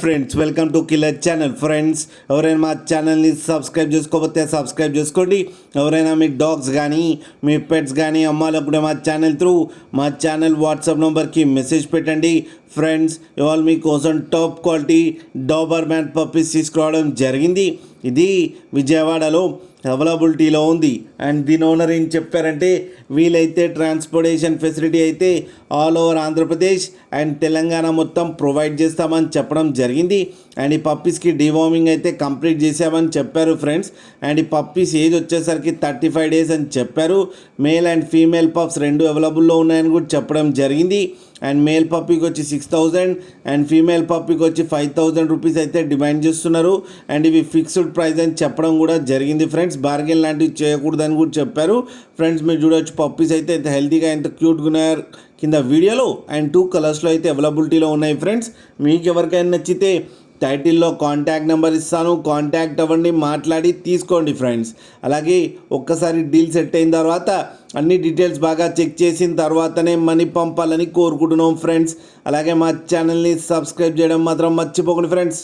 Friends welcome to killer channel. Friends ఎవరైనా మా ఛానల్ని సబ్స్క్రైబ్ చేసుకోకపోతే సబ్స్క్రైబ్ చేసుకోండి. ఎవరైనా మీ డాగ్స్ కానీ మీ పెట్స్ కానీ అమ్మాలనుకుంటే మా ఛానల్ వాట్సాప్ నెంబర్కి మెసేజ్ పెట్టండి. ఫ్రెండ్స్ ఇవాళ మీకోసం top quality Dabur man puppies తీసుకురావడం జరిగింది. ఇది విజయవాడలో అవైలబిలిటీలో ఉంది. అండ్ దీని ఓనర్ ఏం చెప్పారంటే వీలైతే ట్రాన్స్పోర్టేషన్ ఫెసిలిటీ అయితే all over Andhra Pradesh and Telangana మొత్తం ప్రొవైడ్ చేస్తామని చెప్పడం జరిగింది. అండ్ ఈ పప్పీస్కి డివార్మింగ్ అయితే కంప్లీట్ చేసామని చెప్పారు ఫ్రెండ్స్. అండ్ ఈ పప్పీస్ ఏజ్ వచ్చేసరికి 35 days అని చెప్పారు. మేల్ అండ్ ఫీమేల్ పప్స్ రెండు అవైలబుల్లో ఉన్నాయని కూడా చెప్పడం జరిగింది. అండ్ మేల్ పప్పీకి వచ్చి 6,000 అండ్ ఫీమేల్ పప్పీకి వచ్చి 5,000 రూపీస్ అయితే డిమాండ్ చేస్తున్నారు. అండ్ ఇవి ఫిక్స్డ్ ప్రైస్ అని చెప్పడం కూడా జరిగింది ఫ్రెండ్స్. బార్గెన్ లాంటివి చేయకూడదని కూడా చెప్పారు. ఫ్రెండ్స్ మీరు చూడవచ్చు పప్పీస్ అయితే ఎంత హెల్తీగా ఎంత క్యూట్గా ఉన్నారు కింద వీడియోలో. అండ్ 2 కలర్స్లో అయితే అవైలబిలిటీలో ఉన్నాయి ఫ్రెండ్స్. మీకు ఎవరికైనా నచ్చితే టైటిల్లో కాంటాక్ట్ నెంబర్ ఇస్తాను, కాంటాక్ట్ అవ్వండి, మాట్లాడి తీసుకోండి ఫ్రెండ్స్. అలాగే ఒక్కసారి డీల్ సెట్ అయిన తర్వాత అన్ని డీటెయిల్స్ బాగా చెక్ చేసిన తర్వాతనే మనీ పంపాలని కోరుకుంటున్నాం ఫ్రెండ్స్. అలాగే మా ఛానల్ని సబ్స్క్రైబ్ చేయడం మాత్రం మర్చిపోకండి ఫ్రెండ్స్.